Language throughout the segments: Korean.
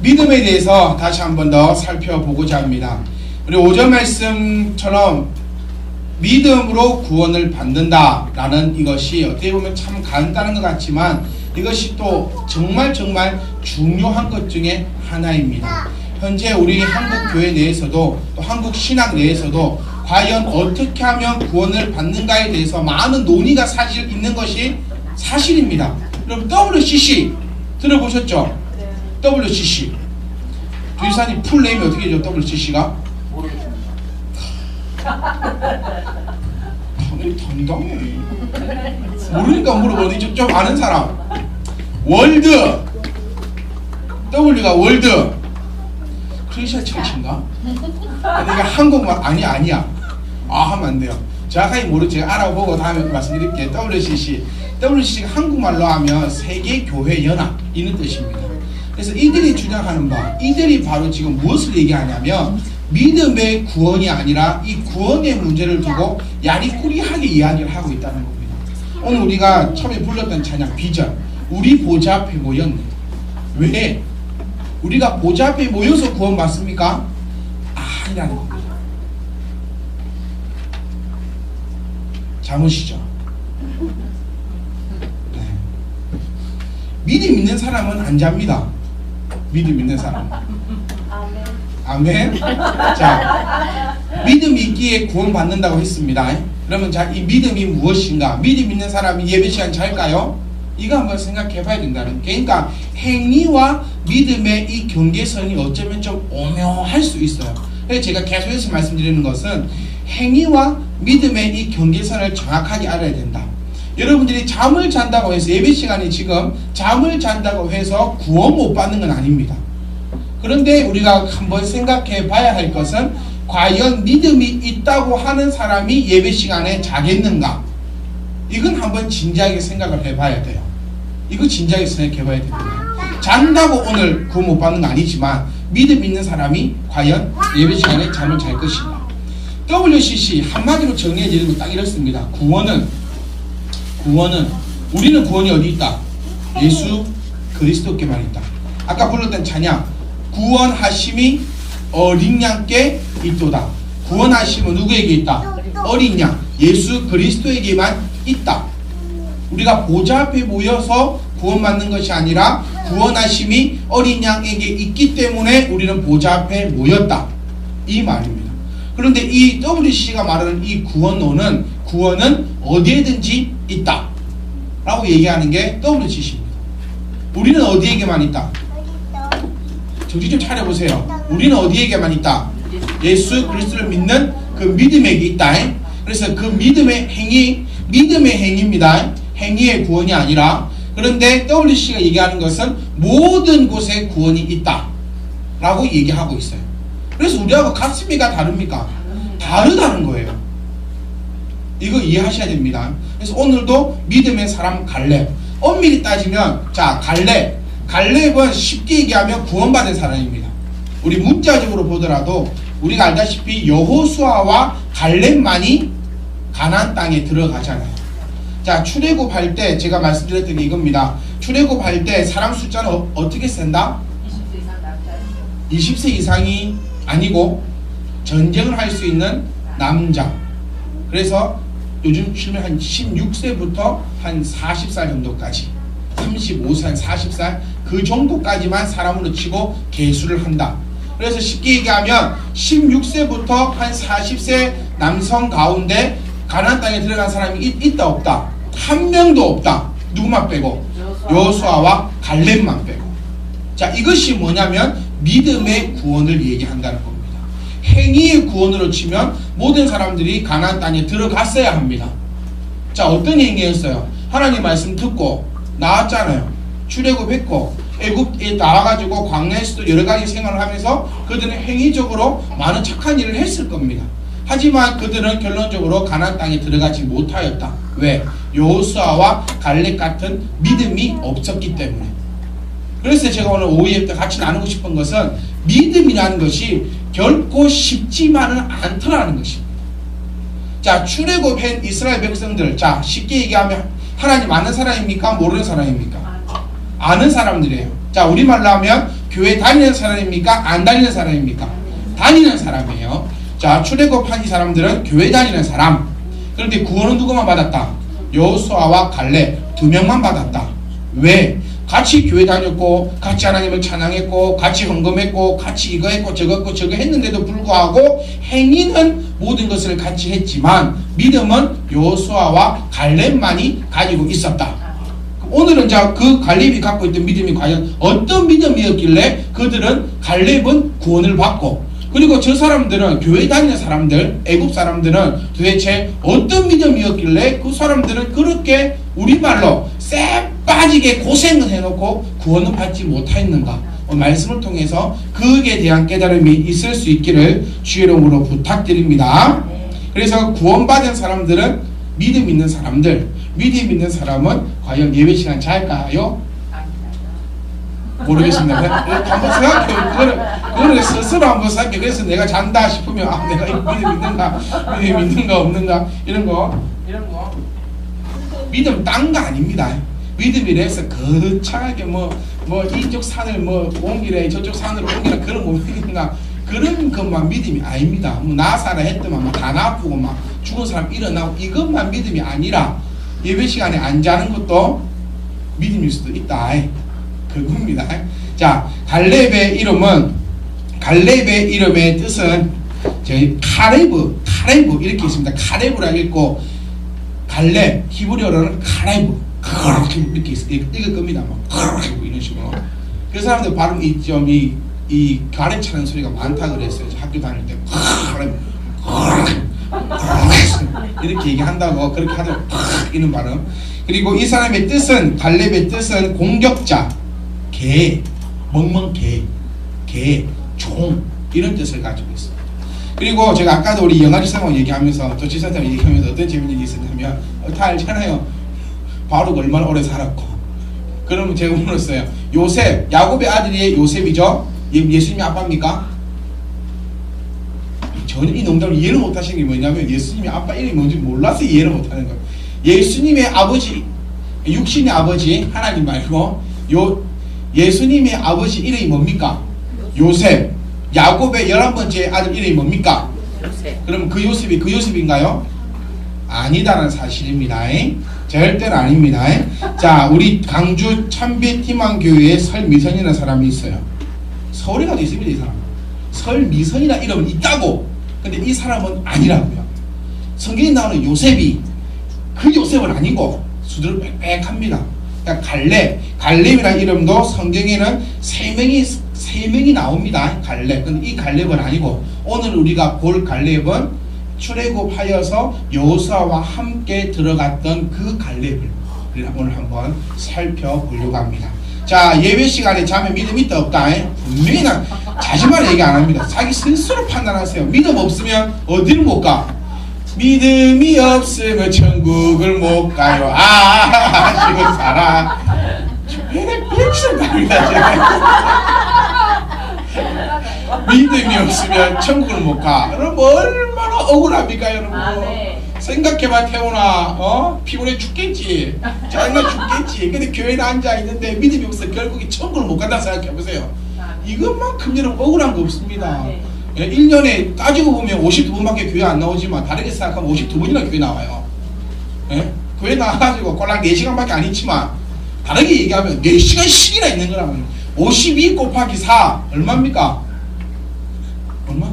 믿음에 대해서 다시 한 번 더 살펴보고자 합니다. 우리 5절 말씀처럼 믿음으로 구원을 받는다라는 이것이 어떻게 보면 참 간단한 것 같지만 이것이 또 정말 중요한 것 중에 하나입니다. 현재 우리 한국 교회 내에서도 또 한국 신학 내에서도 과연 어떻게 하면 구원을 받는가에 대해서 많은 논의가 사실 있는 것이 사실입니다. 여러분 WCC 들어보셨죠? 네. WCC 주의사님 풀네임이 어떻게 되죠? WCC가? 당당해. 모르니까 물어보니 좀 아는 사람. 월드 W가 월드 크리스천 철치인가? 내가 한국말 아니야. 하면 안 돼요. 정확하게 모르죠. 제가 알아보고 다음에 말씀드릴게요. WCC가 한국말로 하면 세계교회연합 이런 뜻입니다. 그래서 이들이 주장하는 바, 이들이 바로 지금 무엇을 얘기하냐면 믿음의 구원이 아니라 이 구원의 문제를 두고 야리꾸리하게 이야기를 하고 있다는 겁니다. 오늘 우리가 처음에 불렀던 찬양 비전, 우리 보좌 앞에 모였네. 왜? 우리가 보좌 앞에 모여서 구원받습니까? 아니라는 겁니다. 잠으시죠? 네. 믿음 있는 사람은 안 잡니다. 믿음 있는 사람은. 아멘. 자, 믿음이 있기에 구원받는다고 했습니다. 그러면 자, 이 믿음이 무엇인가? 믿음 있는 사람이 예배 시간 잘까요? 이거 한번 생각해 봐야 된다는. 그러니까 행위와 믿음의 이 경계선이 어쩌면 좀 오묘할 수 있어요. 그래서 제가 계속해서 말씀드리는 것은 행위와 믿음의 이 경계선을 정확하게 알아야 된다. 여러분들이 잠을 잔다고 해서 예배 시간에 지금 잠을 잔다고 해서 구원 못 받는 건 아닙니다. 그런데 우리가 한번 생각해 봐야 할 것은 과연 믿음이 있다고 하는 사람이 예배 시간에 자겠는가? 이건 한번 진지하게 생각을 해봐야 돼요. 이거 진지하게 생각해 봐야 됩니다. 잔다고 오늘 구원 못 받는 거 아니지만 믿음 있는 사람이 과연 예배 시간에 잠을 잘 것인가? WCC 한마디로 정리해 드리는 건 딱 이렇습니다. 구원은 우리는 구원이 어디 있다? 예수 그리스도께만 있다. 아까 불렀던 찬양 구원하심이 어린 양께 있도다. 구원하심은 누구에게 있다? 어린 양 예수 그리스도에게만 있다. 우리가 보좌 앞에 모여서 구원받는 것이 아니라 구원하심이 어린 양에게 있기 때문에 우리는 보좌 앞에 모였다. 이 말입니다. 그런데 이 WCC가 말하는 이 구원론은 구원은 어디에든지 있다 라고 얘기하는 게 WCC입니다. 우리는 어디에게만 있다? 정신 좀 차려보세요. 우리는 어디에게만 있다? 예수 그리스도를 믿는 그 믿음에게 있다. 그래서 그 믿음의 행위입니다. 행위의 구원이 아니라. 그런데 WCC가 얘기하는 것은 모든 곳에 구원이 있다 라고 얘기하고 있어요. 그래서 우리하고 같습니까? 다릅니까? 다르다는 거예요. 이거 이해하셔야 됩니다. 그래서 오늘도 믿음의 사람 갈렙, 엄밀히 따지면 자 갈렙은 쉽게 얘기하면 구원받은 사람입니다. 우리 문자적으로 보더라도 우리가 알다시피 여호수아와 갈렙만이 가나안 땅에 들어가잖아요. 자, 출애굽할 때 제가 말씀드렸던 게 이겁니다. 출애굽할 때 사람 숫자는 어떻게 센다? 20세 이상이 아니고 전쟁을 할 수 있는 남자. 그래서 요즘 치면 한 16세부터 한 40살 정도까지 35살, 40살 그 정도까지만 사람으로 치고 계수를 한다. 그래서 쉽게 얘기하면 16세부터 한 40세 남성 가운데 가나안 땅에 들어간 사람이 있다 없다? 한 명도 없다. 누구만 빼고? 여호수아와 갈렙만 빼고. 자, 이것이 뭐냐면 믿음의 구원을 얘기한다는 겁니다. 행위의 구원으로 치면 모든 사람들이 가나안 땅에 들어갔어야 합니다. 자, 어떤 행위였어요? 하나님 말씀 듣고 나왔잖아요. 출애굽했고 애굽에 나와가지고 광야에서도 여러 가지 생활을 하면서 그들은 행위적으로 많은 착한 일을 했을 겁니다. 하지만 그들은 결론적으로 가나안 땅에 들어가지 못하였다. 왜? 여호수아와 갈렙 같은 믿음이 없었기 때문에. 그래서 제가 오늘 오후에 같이 나누고 싶은 것은 믿음이라는 것이 결코 쉽지만은 않더라는 것입니다. 자, 출애굽한 이스라엘 백성들, 자, 쉽게 얘기하면 하나님 아는 사람입니까? 모르는 사람입니까? 아는 사람들이에요. 자, 우리말로 하면 교회 다니는 사람입니까? 안 다니는 사람입니까? 다니는 사람이에요. 자, 출애굽한 이 사람들은 교회 다니는 사람. 그런데 구원은 누구만 받았다? 여호수아와 갈렙 두 명만 받았다. 왜? 같이 교회 다녔고 같이 하나님을 찬양했고 같이 헌금했고 같이 이거 했고 저거 했고 저거 했는데도 불구하고 행위는 모든 것을 같이 했지만 믿음은 여호수아와 갈렙만이 가지고 있었다. 오늘은 자, 그 갈렙이 갖고 있던 믿음이 과연 어떤 믿음이었길래 그들은 갈렙은 구원을 받고 그리고 저 사람들은 교회 다니는 사람들, 애굽 사람들은 도대체 어떤 믿음이었길래 그 사람들은 그렇게 우리말로 쎄 빠지게 고생을 해놓고 구원을 받지 못했는가? 말씀을 통해서 그에 대한 깨달음이 있을 수 있기를 주의 이름으로 부탁드립니다. 그래서 구원받은 사람들은 믿음 있는 사람들, 믿음 있는 사람은 과연 예배 시간 잘까요? 모르겠습니다. 한번 생각해요. 그거를 스스로 한번 생각해. 그래서 내가 잔다 싶으면 아, 내가 믿음 있는가 없는가 이런 거 믿음 딴 거 아닙니다. 믿음이라서 거창하게 뭐 이쪽 산을 옮기래 저쪽 산으로 옮기라 그런 못 믿는가 그런 것만 믿음이 아닙니다. 나사라 했더만 다 나쁘고 막 죽은 사람 일어나고 이것만 믿음이 아니라 예배 시간에 안 자는 것도 믿음일 수도 있다. 그겁니다. 자, 갈렙의 이름의 뜻은 저희 카레브 이렇게 있습니다. 카레브라 읽고 갈렙 히브리어로는 카레브 이렇게 읽을 겁니다. 이런 식으로. 그 사람들 발음 이 가래 차는 소리가 많다 그랬어요. 학교 다닐 때 이렇게 얘기한다고 그렇게 하더라고 이런 발음. 그리고 이 사람의 뜻은 갈렙의 뜻은 공격자, 개, 개, 종 이런 뜻을 가지고 있습니다. 그리고 제가 아까도 우리 영아지상을 얘기하면서 또 지사장 얘기하면서 어떤 재밌는 일이 있었냐면 다 알잖아요. 바로가 얼마나 오래 살았고. 그러면 제가 물었어요. 요셉, 야곱의 아들이 요셉이죠? 예수님의 아빠입니까? 전혀 이 농담을 이해를 못하시는 게 뭐냐면 예수님의 아빠 이름이 뭔지 몰라서 이해를 못하는 거예요. 예수님의 아버지, 육신의 아버지 하나님 말고 예수님의 아버지 이름이 뭡니까? 요셉. 야곱의 11번째 아들 이름이 뭡니까? 요셉. 그럼 그 요셉이 그 요셉인가요? 아니다라는 사실입니다. 절대로 아닙니다. 자, 우리 강주 참빛희망교회에 설미선이라는 사람이 있어요. 서울에 가도 있습니다. 이 사람 설미선이라는 이름은 있다고. 근데 이 사람은 아니라고요. 성경에 나오는 요셉이 그 요셉은 아니고 수두룩 빽빽합니다. 그러니까 갈렙이라는 이름도 성경에는 세 명이 나옵니다. 갈렙. 근데 이 갈렙은 아니고 오늘 우리가 볼 갈렙은 출애굽하여서 여호수아와 함께 들어갔던 그 갈렙을 오늘 한번 살펴보려고 합니다. 자, 예배 시간에 자면 믿음 있다 없다? 분명히 자신만 얘기 안 합니다. 자기 스스로 판단하세요. 믿음 없으면 어디를 못 가? 믿음이 없으면 천국을 못 가요. 지금 살아. 백신 갑니다. 믿음이 없으면 천국을 못 가. 여러분 얼마나 억울합니까, 여러분? 네. 생각해봐, 태훈아. 피곤해 죽겠지. 짜증나 죽겠지. 근데 교회에 앉아 있는데 믿음이 없어 결국에 천국을 못 간다 생각해보세요. 이것만큼 여러분 억울한 거 없습니다. 네. 1년에 따지고 보면 52번밖에 교회 안 나오지만 다르게 생각하면 52번이나 교회 나와요. 예? 교회 나와가지고 꼴랑 4시간밖에 안 있지만 다르게 얘기하면 4시간씩이나 있는 거라면 52 곱하기 4 얼마입니까? 얼마?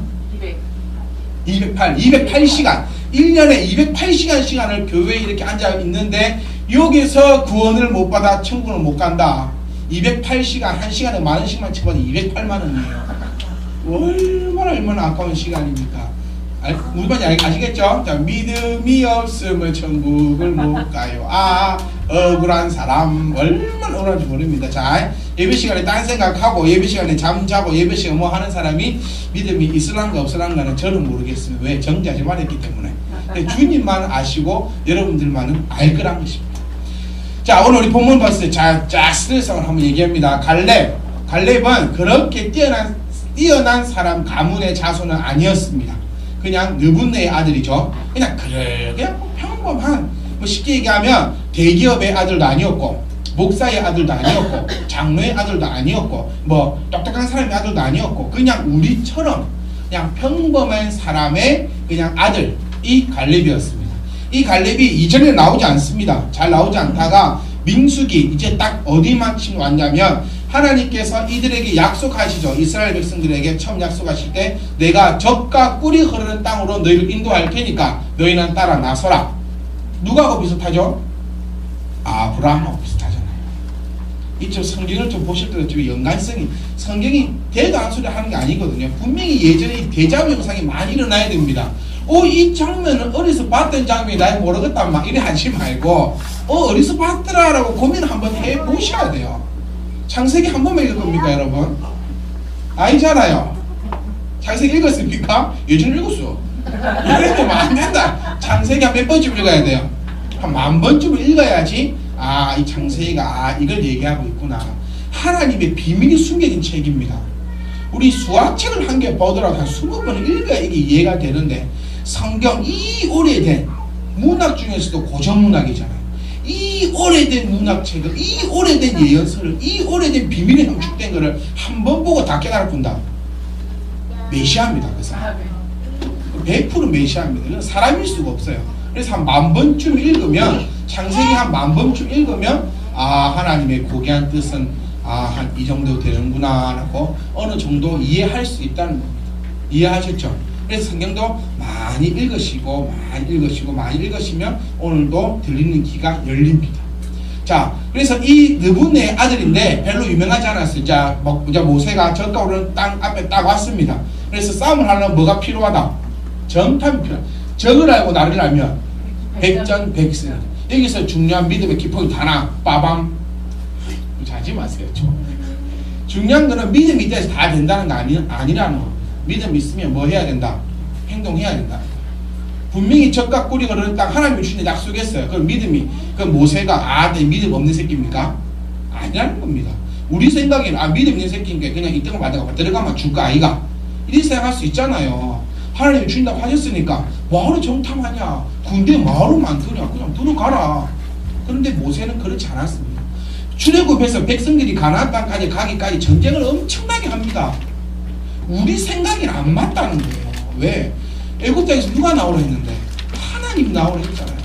208시간 1년에 208시간 시간을 교회에 이렇게 앉아 있는데 여기서 구원을 못 받아 천국을 못 간다. 208시간 1시간에 10,000원씩만 쳐봐도 208만원이에요. 얼마나 아까운 시간입니까? 무슨 말인지 아시겠죠? 자, 믿음이 없으면 천국을 못 가요. 억울한 사람 얼마나 억울한지 모릅니다. 자, 예배 시간에 딴 생각하고 예배 시간에 잠자고 예배 시간에 뭐 하는 사람이 믿음이 있을란가 없을란가는 저는 모르겠습니다. 왜? 정죄하지 말았기 때문에. 근데 주님만 아시고 여러분들만은 알 거란 것입니다. 자, 오늘 우리 본문 봤을 때 스트레스를 한번 얘기합니다. 갈렙은 그렇게 뛰어난 사람 가문의 자손은 아니었습니다. 그냥 느분네의 아들이죠. 그냥 평범한 쉽게 얘기하면 대기업의 아들도 아니었고 목사의 아들도 아니었고 장로의 아들도 아니었고 뭐 똑똑한 사람의 아들도 아니었고 그냥 우리처럼 그냥 평범한 사람의 그냥 아들이 갈렙이었습니다. 이 갈렙이 이전에 나오지 않습니다. 잘 나오지 않다가 민수기 이제 딱 어디만큼 왔냐면 하나님께서 이들에게 약속하시죠. 이스라엘 백성들에게 처음 약속하실 때 내가 젖과 꿀이 흐르는 땅으로 너희를 인도할 테니까 너희는 따라 나서라. 누가하고 비슷하죠? 아브라함하고 비슷하잖아요. 이쪽 성경을 좀 보실 때도 좀 연관성이 성경이 대도 안 소리 하는 게 아니거든요. 분명히 예전에 대자보 형상이 많이 일어나야 됩니다. 이 장면은 어디서 봤던 장면이 나이 모르겠다 막 이래 하지 말고 어디서 봤더라 라고 고민을 한번 해보셔야 돼요. 창세기 한 번만 읽을 겁니까 여러분? 아니잖아요. 창세기 읽었습니까? 예전 읽었어. 이래 보면 안 된다. 창세기 한 몇 번쯤 읽어야 돼요? 한 10,000번쯤 읽어야지 이 창세기가 이걸 얘기하고 있구나. 하나님의 비밀이 숨겨진 책입니다. 우리 수학책을 한 개 보더라도 한 20번을 읽어야 이게 이해가 되는데 성경 이 오래된 문학 중에서도 고전문학이잖아요. 이 오래된 문학책을 이 오래된 예언서를 이 오래된 비밀에 함축된 거를 한 번 보고 다 깨달아본다. 메시아입니다. 그 사람 100% 메시아입니다. 이건 사람일 수가 없어요. 그래서 한 10,000번쯤 읽으면 창세기 한 10,000번쯤 읽으면 하나님의 고귀한 뜻은 한 이 정도 되는구나 라고 어느 정도 이해할 수 있다는 겁니다. 이해하셨죠? 그래서 성경도 많이 읽으시고 많이 읽으시면 오늘도 들리는 귀가 열립니다. 자, 그래서 이 느분의 아들인데 별로 유명하지 않았어요. 자, 모세가 젖과 오르는 땅 앞에 딱 왔습니다. 그래서 싸움을 하려면 뭐가 필요하다? 정탐이 필요하다. 적을 알고 나를 알면 백전백승. 여기서 중요한 믿음의 기폭이 다나 빠밤. 자지 마세요. 중요한 거는 믿음이 있다해서 다 된다는 거 아니라는 거. 믿음 있으면 뭐 해야 된다? 행동해야 된다. 분명히 젖과 꿀이 흐르는 땅 하나님이 주신 약속했어요. 그럼 믿음이 모세가 내 믿음 없는 새끼입니까? 아니라는 겁니다. 우리 생각에는 믿음 있는 새끼니까 그냥 이 땅을 받아가 들어가면 줄까 아이가? 이렇게 생각할 수 있잖아요. 하나님이 주신다고 하셨으니까 뭐하러 정탐하냐? 군대 뭐하러 만드냐? 그냥 들어가라. 그런데 모세는 그렇지 않았습니다. 출애굽해서 백성들이 가나안 땅까지 가기까지 전쟁을 엄청나게 합니다. 우리 생각이 안 맞다는 거예요. 왜? 애굽 땅에서 누가 나오라 했는데 하나님 나오라 했잖아요.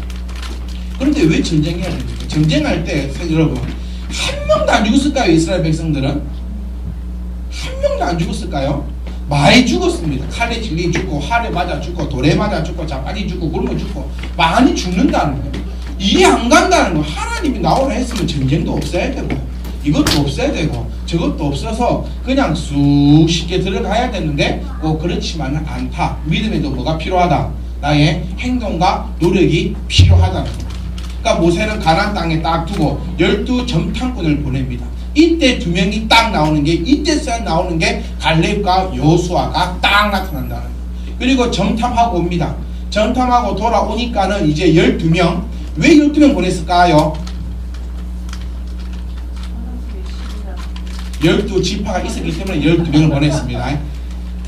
그런데 왜 전쟁해야 됩니까? 전쟁할 때 여러분 한 명도 안 죽었을까요? 이스라엘 백성들은 한 명도 안 죽었을까요? 많이 죽었습니다. 칼에 질리 죽고 활에 맞아 죽고 돌에 맞아 죽고 자빠지 죽고 굶어 죽고 많이 죽는다는 거예요. 이해 안 간다는 거. 하나님이 나오라 했으면 전쟁도 없어야 되고 이것도 없어야 되고 저것도 없어서 그냥 쑥 쉽게 들어가야 되는데 그렇지만은 않다. 믿음에도 뭐가 필요하다? 나의 행동과 노력이 필요하다는 거예요. 그러니까 모세는 가나안 땅에 딱 두고 12 점탐꾼을 보냅니다. 이때 두 명이 딱 나오는 게 이때서 나오는 게 갈렙과 여호수아가 딱 나타난다는 거예요. 그리고 점탐하고 옵니다. 점탐하고 돌아오니까는 이제 12명. 왜 12명 보냈을까요? 12지파가 있었기 때문에 12명을 보냈습니다.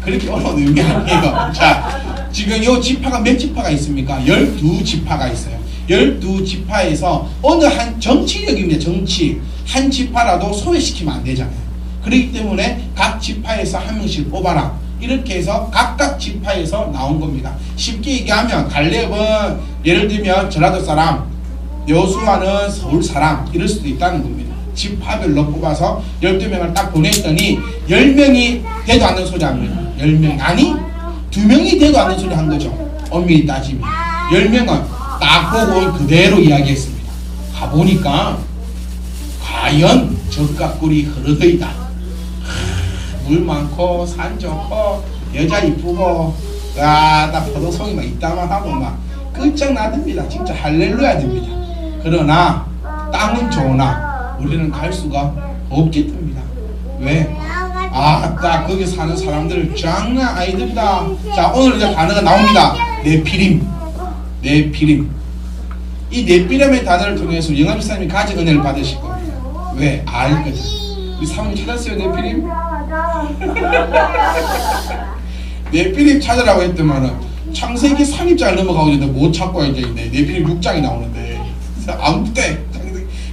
그렇게 어려운 의미 아니에요. 자, 지금 이 지파가 몇 지파가 있습니까? 12지파가 있어요. 12지파에서 어느 한 정치력입니다. 정치. 한 지파라도 소외시키면 안 되잖아요. 그렇기 때문에 각 지파에서 한 명씩 뽑아라. 이렇게 해서 각각 지파에서 나온 겁니다. 쉽게 얘기하면 갈렙은 예를 들면 전라도 사람, 여호수아는 서울 사람 이럴 수도 있다는 겁니다. 지파별로 뽑아서 12명을 딱 보냈더니 10명이 되도 않는 소리 합니다. 10명 아니 2명이 되도 않는 소리 한 거죠. 엄밀히 따지면 10명은 딱 보고 그대로 이야기했습니다. 가보니까 과연 젖과 꿀이 흐르더이다. 물 많고 산 좋고 여자 이쁘고 나 포도송이 막 이따만 하고 막 끝장나답니다. 진짜 할렐루야 됩니다. 그러나 땅은 좋으나 우리는 갈 수가 없겠답니다. 왜? 딱 거기 사는 사람들 장난 아니답니다. 자, 오늘 이제 단어가 나옵니다. 네피림. 이 네피림의 단어를 통해서 영암 목사님이 가진 은혜를 받으실 겁니다. 왜? 알거든. 우리 사모님 찾았어요, 네피림? 네피림 찾으라고 했더만은 창세기 3입장을 넘어가고 있는데 못 찾고 이제 네피림 6장이 나오는데 아무 때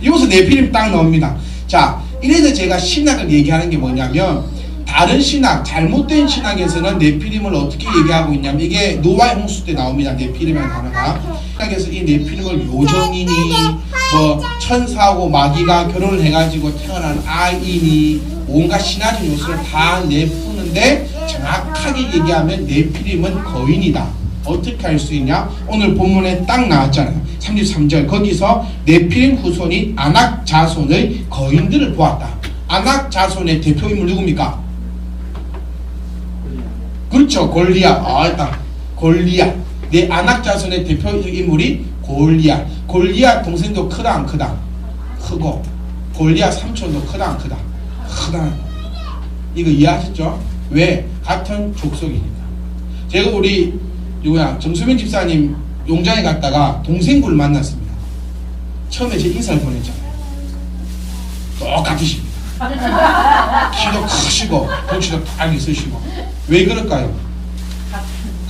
여기서 네피림 딱 나옵니다. 자, 이래서 제가 신학을 얘기하는 게 뭐냐면, 다른 신학, 잘못된 신학에서는 네피림을 어떻게 얘기하고 있냐면, 이게 노아의 홍수 때 나옵니다. 네피림이라는 단어가. 신학에서 이 네피림을 요정이니 뭐 천사하고 마귀가 결혼을 해가지고 태어난 아이니 온갖 신화적 요소를 다 내푸는데, 정확하게 얘기하면 네피림은 거인이다. 어떻게 할 수 있냐? 오늘 본문에 딱 나왔잖아요. 33절. 거기서 네피림 후손이 아낙 자손의 거인들을 보았다. 아낙 자손의 대표인물 누굽니까? 그렇죠. 골리앗. 딱 골리앗. 내 아낙 자손의 대표 인물이 골리앗. 골리앗 동생도 크다 안 크다? 크고, 골리앗 삼촌도 크다 안 크다? 크다. 이거 이해하셨죠? 왜? 같은 족속이니까. 제가 우리 정수민 집사님 용장에 갔다가 동생분을 만났습니다. 처음에 제 인사를 보냈잖아요. 똑같으십니다. 키도 크시고 덩치도 딱 있으시고. 왜 그럴까요?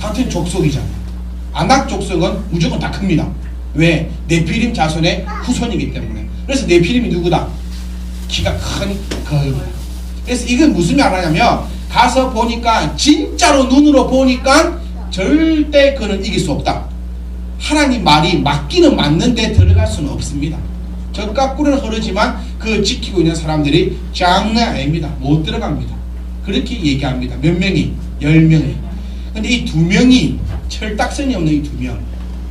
같은 족속이잖아요. 아낙 족속은 무조건 다 큽니다. 왜? 네피림 자손의 후손이기 때문에. 그래서 네피림이 누구다? 키가 큰 거인이다. 그래서 이건 무슨 말하냐면, 가서 보니까 진짜로 눈으로 보니까 절대 그는 이길 수 없다. 하나님 말이 맞기는 맞는데 들어갈 수는 없습니다. 젖가꾸는 흐르지만 그 지키고 있는 사람들이 장난 아닙니다. 못 들어갑니다. 그렇게 얘기합니다. 몇 명이? 10명이. 근데 이 2명이 철딱선이 없는 이 2명,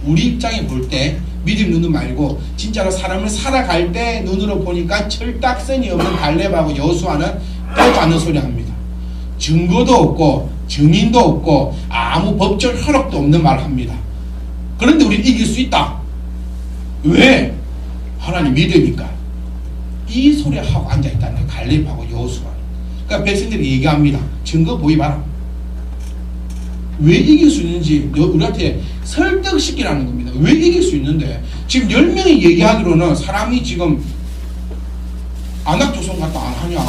우리 입장에 볼 때 믿음 눈은 말고 진짜로 사람을 살아갈 때 눈으로 보니까 철딱선이 없는 갈렙하고 여호수아는 떠도 않는 소리 합니다. 증거도 없고 증인도 없고 아무 법적 효력도 없는 말을 합니다. 그런데 우리 이길 수 있다. 왜? 하나님 믿으니까. 이 소리 하고 앉아있다는 거예요. 갈렙하고 여호수아. 그러니까 백성들이 얘기합니다. 증거 보이봐라. 왜 이길 수 있는지 우리한테 설득시키라는 겁니다. 왜 이길 수 있는데? 지금 10명이 얘기하기로는 사람이 지금 아낙 조선 같다 안 하냐,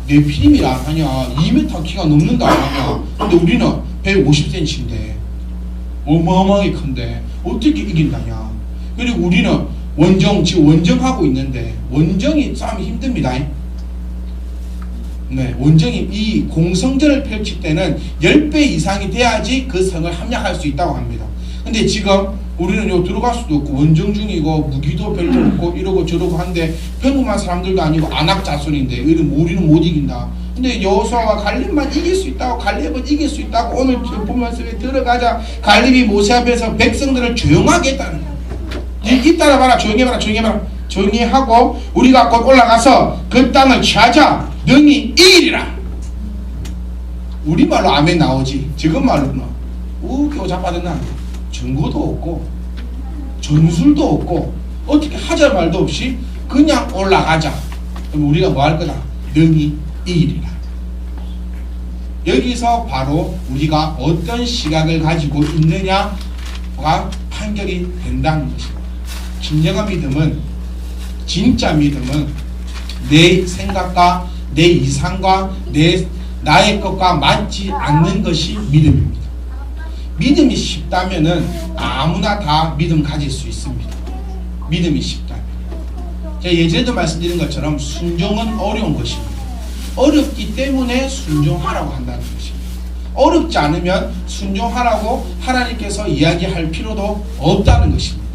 네피림이라 안 하냐, 2m 키가 넘는다 안 하냐. 근데 우리는 150cm인데 어마어마하게 큰데 어떻게 이긴다냐. 그리고 우리는 지금 원정하고 있는데 원정이 싸움이 힘듭니다. 네, 원정이 이 공성전을 펼칠 때는 10배 이상이 돼야지 그 성을 함락할 수 있다고 합니다. 근데 지금 우리는 요 들어갈 수도 없고 원정 중이고 무기도 별로 없고 이러고 저러고 한데 평범한 사람들도 아니고 아낙 자손인데 우리는 못 이긴다. 근데 여호수아와 갈렙만 이길 수 있다고, 갈렙은 이길 수 있다고. 오늘 보면서 들어가자 갈렙이 모세 앞에서 백성들을 조용하게 했다는 거야. 이따라 봐라, 조용히 해봐라, 조용히 해봐라. 조용히 하고 우리가 곧 올라가서 그 땅을 취하자. 능히 이기리라. 우리말로 아멘 나오지. 지금 말로는 웃기고 자빠졌나. 증거도 없고 전술도 없고 어떻게 하자 말도 없이 그냥 올라가자. 그럼 우리가 뭐 할 거다? 능히 이기리라. 여기서 바로 우리가 어떤 시각을 가지고 있느냐가 판결이 된다는 것입니다. 진정한 믿음은, 진짜 믿음은 내 생각과 내 이상과 나의 것과 맞지 않는 것이 믿음입니다. 믿음이 쉽다면은 아무나 다 믿음 가질 수 있습니다. 믿음이 쉽다면. 제가 예전에도 말씀드린 것처럼 순종은 어려운 것입니다. 어렵기 때문에 순종하라고 한다는 것입니다. 어렵지 않으면 순종하라고 하나님께서 이야기할 필요도 없다는 것입니다.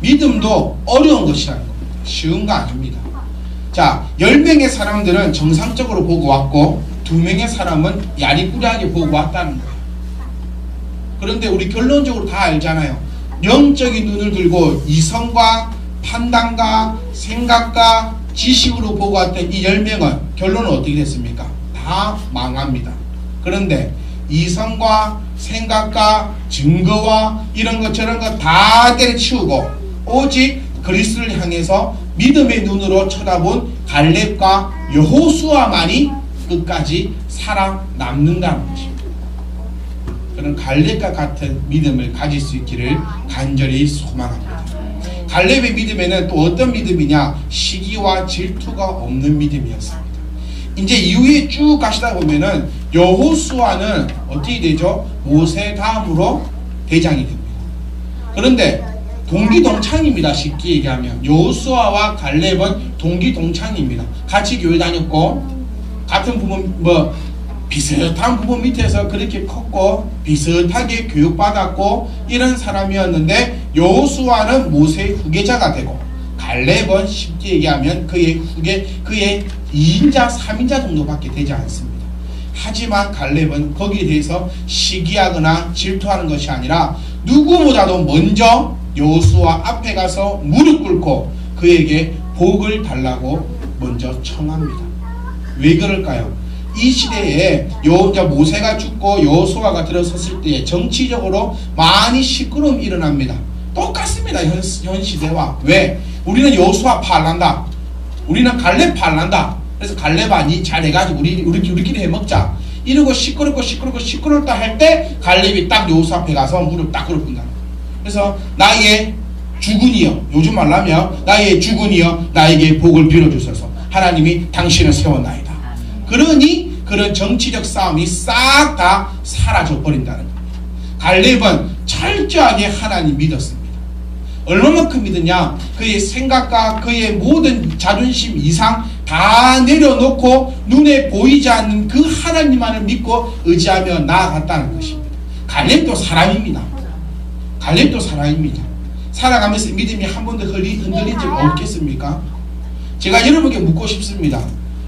믿음도 어려운 것이라는 겁니다. 쉬운 거 아닙니다. 자, 10명의 사람들은 정상적으로 보고 왔고 2명의 사람은 야리꾸리하게 보고 왔다는 거예요. 그런데 우리 결론적으로 다 알잖아요. 영적인 눈을 들고 이성과 판단과 생각과 지식으로 보고 왔던 이 10명은 결론은 어떻게 됐습니까? 다 망합니다. 그런데 이성과 생각과 증거와 이런 것 저런 것 다 때려치우고 오직 그리스도를 향해서 믿음의 눈으로 쳐다본 갈렙과 여호수아만이 끝까지 살아남는다는 것입니다. 그런 갈렙과 같은 믿음을 가질 수 있기를 간절히 소망합니다. 갈렙의 믿음에는 또 어떤 믿음이냐? 시기와 질투가 없는 믿음이었습니다. 이제 이후에 쭉 가시다 보면은 여호수아는 어떻게 되죠? 모세 다음으로 대장이 됩니다. 그런데 동기동창입니다. 쉽게 얘기하면 여호수아와 갈렙은 동기동창입니다. 같이 교회 다녔고 같은 부모 비슷한 부모 밑에서 그렇게 컸고 비슷하게 교육받았고 이런 사람이었는데 여호수아는 모세의 후계자가 되고 갈렙은 쉽게 얘기하면 그의 2인자 3인자 정도밖에 되지 않습니다. 하지만 갈렙은 거기에 대해서 시기하거나 질투하는 것이 아니라 누구보다도 먼저 여호수아 앞에 가서 무릎 꿇고 그에게 복을 달라고 먼저 청합니다. 왜 그럴까요? 이 시대에 모세가 죽고 여호수아가 들어섰을 때에 정치적으로 많이 시끄러움이 일어납니다. 똑같습니다. 현 시대와. 왜? 우리는 여호수아 파란다. 우리는 갈렙 파란다. 그래서 갈렙아 니 잘해가지고 우리끼리 해먹자. 이러고 시끄럽다 할 때 갈렙이 딱 여호수아 앞에 가서 무릎 딱 꿇어본다. 그래서 나의 주군이여, 요즘 말하면 나의 주군이여 나에게 복을 빌어주소서. 하나님이 당신을 세웠나이다. 그러니 그런 정치적 싸움이 싹 다 사라져 버린다는 겁니다. 갈렙은 철저하게 하나님 믿었습니다. 얼마만큼 믿느냐? 그의 생각과 그의 모든 자존심 이상 다 내려놓고 눈에 보이지 않는 그 하나님만을 믿고 의지하며 나아갔다는 것입니다. 갈렙도 사람입니다. 갈렙도 사람입니다. 살아가면서 믿음이 한 번도 흔들린 적 없겠습니까? 제가 여러분께 묻고 싶습니다.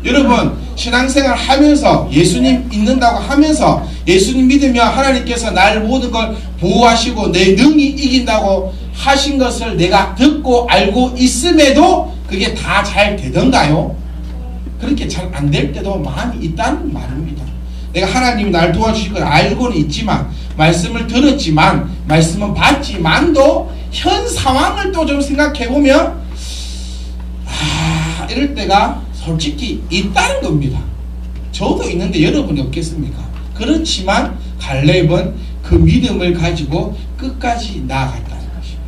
여러분 신앙생활 하면서 예수님 믿는다고 하면서 예수님 믿으면 하나님께서 나를 모든 걸 보호하시고 내 능히 이긴다고 하신 것을 내가 듣고 알고 있음에도 그게 다 잘 되던가요? 그렇게 잘 안 될 때도 많이 있다는 말입니다. 내가 하나님이 날 도와주실 걸 알고는 있지만 말씀을 들었지만 말씀은 봤지만도 현 상황을 또 좀 생각해보면 이럴 때가 솔직히 있다는 겁니다. 저도 있는데 여러분이 없겠습니까? 그렇지만 갈렙은 그 믿음을 가지고 끝까지 나아갔다는 것입니다.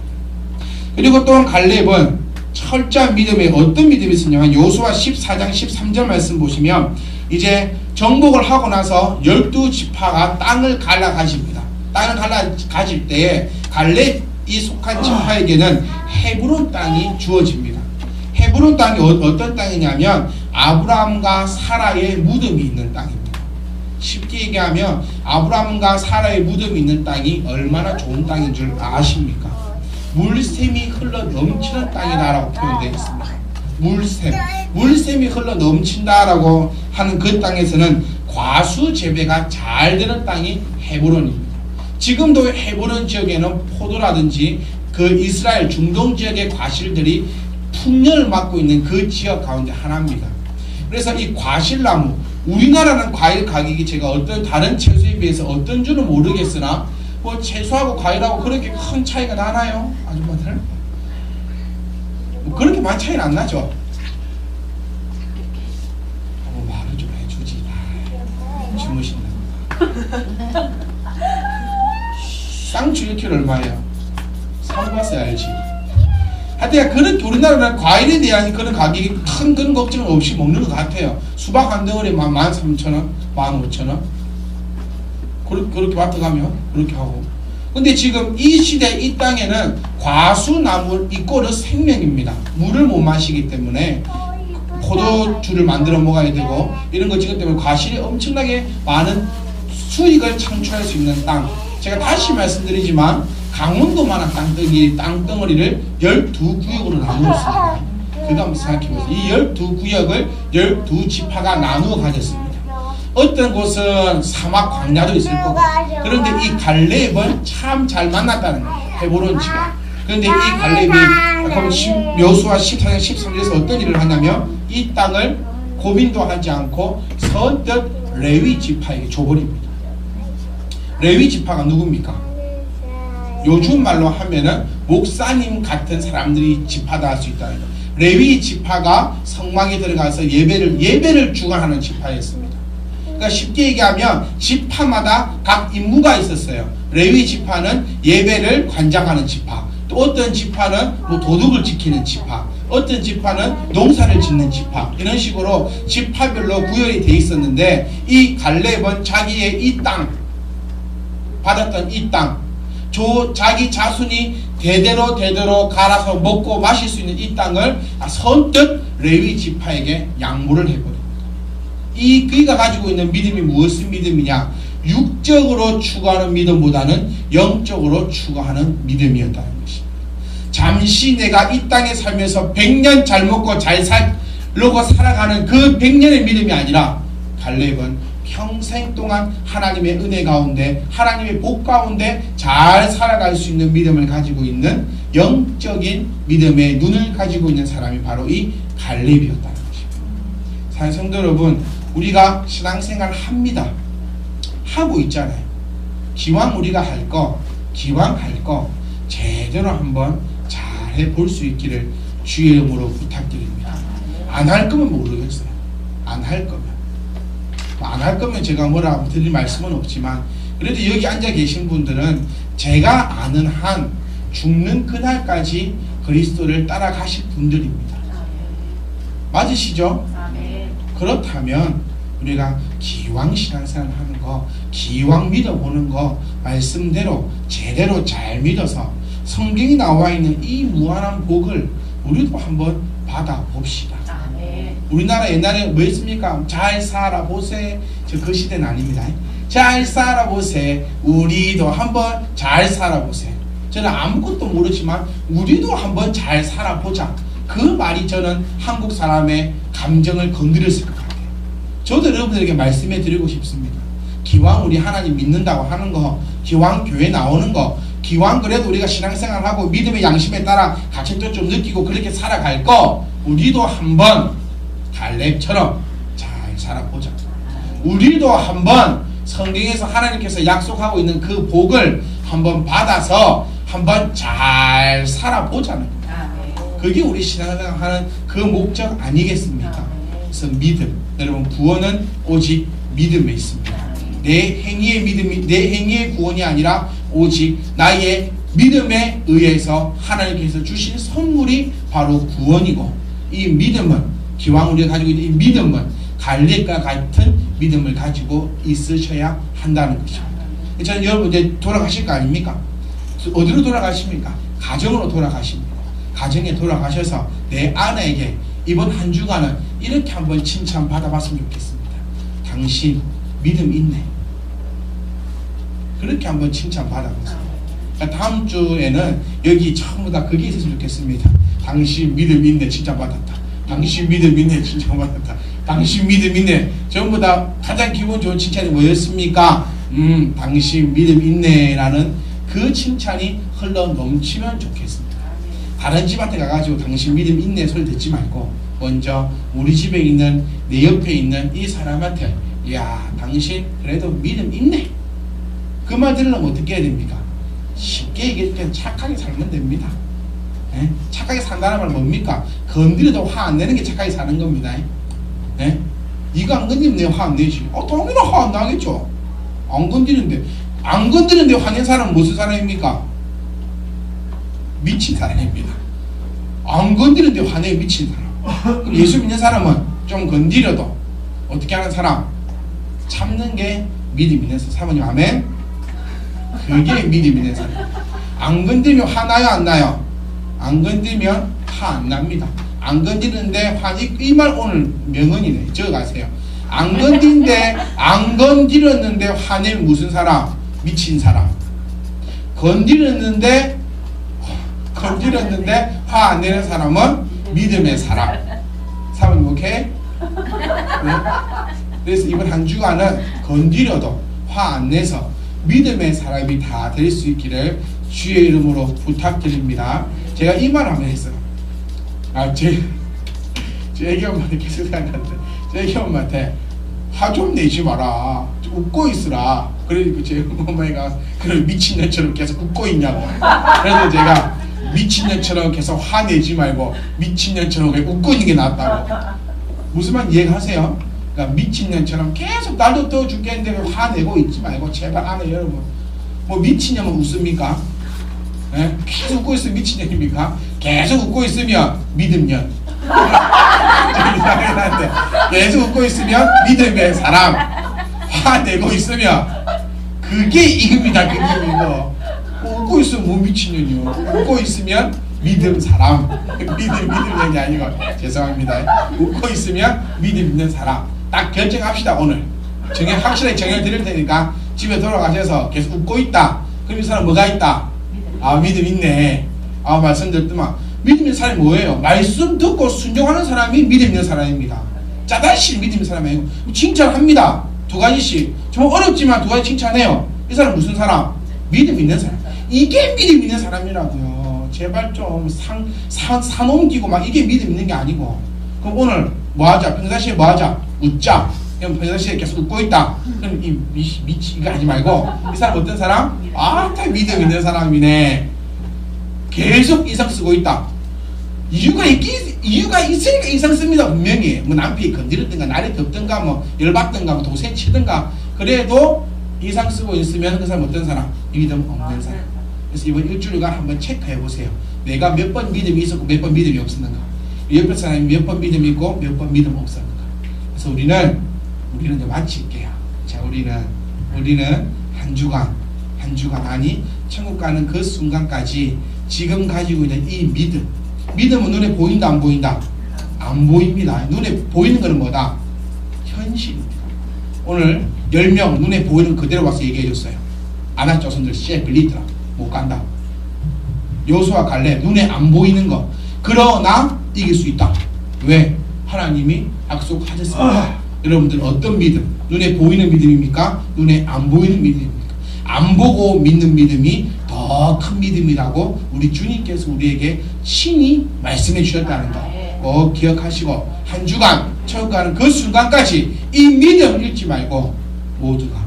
그리고 또한 갈렙은 철저한 믿음에 어떤 믿음이 있었냐면 여호수아 14장 13절 말씀 보시면 이제 정복을 하고 나서 12지파가 땅을 갈라 가집니다. 땅을 갈라 가질 때에 갈렙이 속한 지파에게는 헤브론 땅이 주어집니다. 헤브론 땅이 어떤 땅이냐면 아브라함과 사라의 무덤이 있는 땅입니다. 쉽게 얘기하면 아브라함과 사라의 무덤이 있는 땅이 얼마나 좋은 땅인 줄 아십니까? 물샘이 흘러 넘치는 땅이다라고 표현되어 있습니다. 물샘이 흘러 넘친다라고 하는 그 땅에서는 과수 재배가 잘 되는 땅이 헤브론입니다. 지금도 헤브론 지역에는 포도라든지 그 이스라엘 중동 지역의 과실들이 풍년을 맡고 있는 그 지역 가운데 하나입니다. 그래서 이 과실나무, 우리나라는 과일 가격이 제가 어떤 다른 채소에 비해서 어떤 줄은 모르겠으나 뭐 채소하고 과일하고 그렇게 큰 차이가 나나요? 아줌마들? 뭐 그렇게 많은 차이는 안 나죠? 말을 좀 해주지. 주무신다. 쌍추 1kg 얼마예요? 사먹었어야 알지. 하여튼 그렇게 우리나라는 과일에 대한 그런 가격이 큰 그런 걱정 없이 먹는 것 같아요. 수박 한 덩어리에 13,000원, 15,000원. 그렇게 마트 가면 그렇게 하고. 근데 지금 이 시대 이 땅에는 과수나무 이꼴은 생명입니다. 물을 못 마시기 때문에 포도주를 만들어 먹어야 되고 이런 거 지금 때문에 과실이 엄청나게 많은 수익을 창출할 수 있는 땅. 제가 다시 말씀드리지만 강원도만한 땅덩어리를 12구역으로 나누었습니다. 그거 한번 생각해보세요. 이 12구역을 12지파가 나누어 가졌습니다. 어떤 곳은 사막 광야도 있을 거고, 그런데 이 갈렙은 참 잘 만났다는 거예요. 헤브론 지파. 그런데 이 갈렙이 여호수아 14장 13절에서 어떤 일을 하냐면 이 땅을 고민도 하지 않고 선뜻 레위 지파에게 줘버립니다. 레위 지파가 누굽니까? 요즘 말로 하면은 목사님 같은 사람들이 지파다 할 수 있다는 거예요. 레위 지파가 성막에 들어가서 예배를 주관하는 지파였습니다. 그러니까 쉽게 얘기하면 지파마다 각 임무가 있었어요. 레위 지파는 예배를 관장하는 지파, 또 어떤 지파는 뭐 도둑을 지키는 지파, 어떤 지파는 농사를 짓는 지파, 이런 식으로 지파별로 구별이 돼 있었는데 이 갈렙은 자기의 이 땅 받았던 이 땅 자기 자손이 대대로 갈아서 먹고 마실 수 있는 이 땅을 선뜻 레위 지파에게 양보를 해버립니다. 그가 가지고 있는 믿음이 무엇의 믿음이냐? 육적으로 추구하는 믿음보다는 영적으로 추구하는 믿음이었다는 것입니다. 잠시 내가 이 땅에 살면서 100년 잘 먹고 잘 살려고 살아가는 그 100년의 믿음이 아니라 갈렙은 평생 동안 하나님의 은혜 가운데 하나님의 복 가운데 잘 살아갈 수 있는 믿음을 가지고 있는 영적인 믿음의 눈을 가지고 있는 사람이 바로 이 갈렙이었다는 것입니다. 사랑하는 성도 여러분, 우리가 신앙생활 합니다. 하고 있잖아요. 기왕 우리가 할 거 제대로 한번 잘 해볼 수 있기를 주의 이름으로 부탁드립니다. 안 할 거면 모르겠어요. 안 할 거면 제가 뭐라 드릴 말씀은 없지만, 그래도 여기 앉아 계신 분들은 제가 아는 한 죽는 그날까지 그리스도를 따라가실 분들입니다. 맞으시죠? 그렇다면 우리가 기왕 신앙생활 하는 거, 기왕 믿어보는 거 말씀대로 제대로 잘 믿어서 성경이 나와 있는 이 무한한 복을 우리도 한번 받아봅시다. 우리나라 옛날에 뭐 했습니까? 잘 살아보세. 그 시대는 아닙니다. 잘 살아보세. 우리도 한번 잘 살아보세. 저는 아무것도 모르지만 우리도 한번 잘 살아보자. 그 말이 저는 한국 사람의 감정을 건드렸을 것 같아요. 저도 여러분들에게 말씀해 드리고 싶습니다. 기왕 우리 하나님 믿는다고 하는 거, 기왕 교회 나오는 거, 기왕 그래도 우리가 신앙생활하고 믿음의 양심에 따라 가책도 좀 느끼고 그렇게 살아갈 거, 우리도 한번 갈렙처럼 잘 살아보자. 우리도 한번 성경에서 하나님께서 약속하고 있는 그 복을 한번 받아서 한번 잘 살아보자는 거예요. 그게 우리 신앙생활하는 그 목적 아니겠습니까? 그래서 믿음, 여러분, 구원은 오직 믿음에 있습니다. 내 행위의 구원이 아니라 오직 나의 믿음에 의해서 하나님께서 주신 선물이 바로 구원이고, 이 믿음은, 기왕 우리가 가지고 있는 이 믿음은 갈렙과 같은 믿음을 가지고 있으셔야 한다는 것입니다. 저는 여러분 이제 돌아가실 거 아닙니까? 어디로 돌아가십니까? 가정으로 돌아가십니다. 가정에 돌아가셔서 내 아내에게 이번 한 주간은 이렇게 한번 칭찬 받아봤으면 좋겠습니다. 당신 믿음 있네. 그렇게 한번 칭찬 받아보세요. 그러니까 다음 주에는 여기 전부 다 그게 있었으면 좋겠습니다. 당신 믿음 있네, 칭찬 받았다. 당신 믿음 있네, 칭찬 받았다. 당신 믿음 있네. 전부 다 가장 기분 좋은 칭찬이 뭐였습니까? 당신 믿음 있네 라는 그 칭찬이 흘러 넘치면 좋겠습니다. 다른 집한테 가가지고 당신 믿음 있네 소리 듣지 말고 먼저 우리 집에 있는, 내 옆에 있는 이 사람한테, 야, 당신 그래도 믿음 있네. 그 말 들으려면 어떻게 해야 됩니까? 쉽게 얘기해, 착하게 살면 됩니다. 예? 착하게 산다는 말 뭡니까? 건드려도 화 안 내는 게 착하게 사는 겁니다. 예? 이거 안 건드리면 내가 화 안 내지. 당연히 화 안 나겠죠. 안 건드리는데 화낸 사람은 무슨 사람입니까? 미친 사람입니다. 안 건드리는데 화내 미친 사람. 그럼 예수 믿는 사람은 좀 건드려도 어떻게 하는 사람? 참는 게 믿음 있는 사람. 사모님 아멘? 그게 믿음 있는 사람. 안 건드리면 화나요 안 나요? 안 건드리면 화 안 납니다. 안 건드리는데 이 말 오늘 명언이네. 적어가세요. 안 건드렸는데 화내면 무슨 사람? 미친 사람. 건드렸는데 화 안 내는 사람은 믿음의 사람. 사모님 오케이? 네? 그래서 이번 한 주간은 건드려도 화 안 내서 믿음의 사람이 다 될 수 있기를 주의 이름으로 부탁드립니다. 제가 이 말 한번 했어요. 제 애기 엄마한테 계속 생각하는데, 제 애기 엄마한테 화 좀 내지 마라. 좀 웃고 있으라. 그러니까 제 엄마가 그래 미친년처럼 계속 웃고 있냐고. 그래서 제가 미친년처럼 계속 화내지 말고 미친년처럼 웃고 있는 게 낫다고. 무슨 말 이해하세요? 그러니까 미친년처럼 계속 나도 또 죽겠는데 화내고 있지 말고 제발 안에 여러분. 뭐 미친년은 웃습니까? 예? 계속 웃고 있으면 미친년입니까? 계속 웃고 있으면 믿음년. 계속 웃고 있으면 믿음의 사람. 화내고 있으면 그게 이깁니다. 그게 이거. 웃고 웃고 있으면 못 미친년이요. 웃고 있으면 믿음 사람. 믿음이 아니고 죄송합니다. 웃고 있으면 믿음 있는 사람. 딱 결정합시다. 오늘 확실하게 정해 드릴 테니까 집에 돌아가셔서 계속 웃고 있다. 그럼 이 사람 뭐가 있다? 아, 믿음 있네. 아, 말씀 듣더만. 믿음 있는 사람이 뭐예요? 말씀 듣고 순종하는 사람이 믿음 있는 사람입니다. 짜다시 믿음 있는 사람이 아니고 칭찬합니다. 두 가지씩. 정말 어렵지만 두 가지 칭찬해요. 이 사람 무슨 사람? 믿음 있는 사람. 이게 믿음 있는 사람이라고요. 제발 좀 산 옮기고 막 이게 믿음 있는 게 아니고. 그럼 오늘 뭐 하자? 평상시에 뭐 하자? 웃자. 그럼 평상시에 계속 웃고 있다. 그럼 이거 하지 말고 이 사람 어떤 사람? 아, 다 믿음 있는 사람이네. 계속 인상 쓰고 있다. 이유가 있으니까 인상 씁니다. 분명히 뭐 남편이 건드렸든가 날이 덥든가 뭐 열받든가 뭐 도세 치든가 그래도 인상 쓰고 있으면 그 사람 어떤 사람? 믿음 없는 사람. 그래서 이번 일주일간 한번 체크해 보세요. 내가 몇 번 믿음이 있었고 몇 번 믿음이 없었는가. 옆에 사람이 몇 번 믿음이 있고 몇 번 믿음 없었는가. 그래서 우리는 이제 마칠게요. 자, 우리는 한 주간 아니 천국 가는 그 순간까지 지금 가지고 있는 이 믿음은 눈에 보인다 안 보인다? 안 보입니다. 눈에 보이는 것은 뭐다? 현실입니다. 오늘 10명 눈에 보이는 그대로 와서 얘기해 줬어요. 아낙 자손들 씨에 빌리더라. 못 간다. 여호수아 갈렙 눈에 안 보이는 거. 그러나 이길 수 있다. 왜? 하나님이 약속하셨습니다. 여러분들 어떤 믿음? 눈에 보이는 믿음입니까? 눈에 안 보이는 믿음입니까? 안 보고 믿는 믿음이 더 큰 믿음이라고 우리 주님께서 우리에게 친히 말씀해 주셨다는 거 꼭 기억하시고 한 주간 천국 가는 그 순간까지 이 믿음 잃지 말고 모두가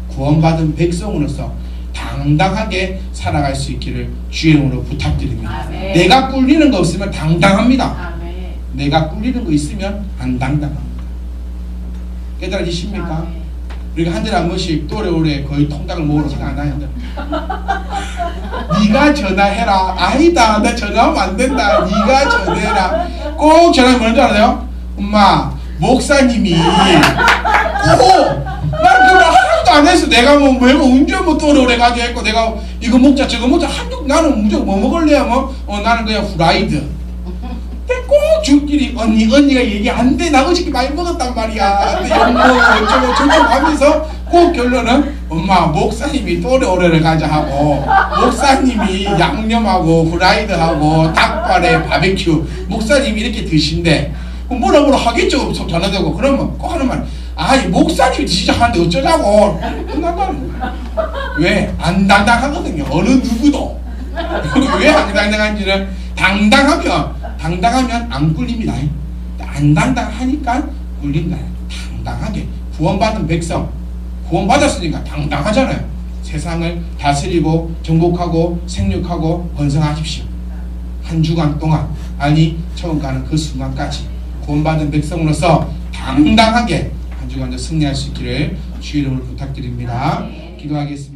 구원받은 백성으로서 당당하게 살아갈 수 있기를 주의 이름으로 부탁드립니다. 아멘. 내가 꿀리는 거 없으면 당당합니다. 아멘. 내가 꿀리는 거 있으면 안 당당합니다. 깨달아지십니까? 아멘. 우리가 한 달에 한 번씩 또래오래 거의 통닭을 먹으러 가나요? 네가 전화해라. 아니다, 나 전화하면 안 된다. 네가 전화해라. 꼭 전화하면 뭐는 줄 알아요? 엄마, 목사님이 꼭 난 그거 하나도 안 했어. 내가 뭐 언제 뭐 또래오래 가게 했고 내가 이거 먹자 저거 먹자 나는 무조건 뭐 먹을래야 뭐 나는 그냥 후라이드. 꼭 죽길이 언니가 얘기 안 돼. 나 어저께 많이 먹었단 말이야. 근데 어쩌고 저쩌고 하면서 꼭 결론은 엄마 목사님이 또래오래를 가자 하고 목사님이 양념하고 후라이드하고 닭발에 바베큐 목사님이 이렇게 드신대. 뭐라 하겠죠. 전화되고 그러면 꼭 하는 말. 이 목사님이 드시자 하는데 어쩌자고. 끝난다는 거야. 왜? 안 당당하거든요. 어느 누구도. 왜 안 당당한지는 당당하면 안 꿀립니다. 안 당당하니까 꿀린다. 당당하게 구원받은 백성 구원받았으니까 당당하잖아요. 세상을 다스리고 정복하고 생육하고 번성하십시오. 한 주간 동안 아니 천국 가는 그 순간까지 구원받은 백성으로서 당당하게 한 주간 더 승리할 수 있기를 주의 이름으로 부탁드립니다. 기도하겠습니다.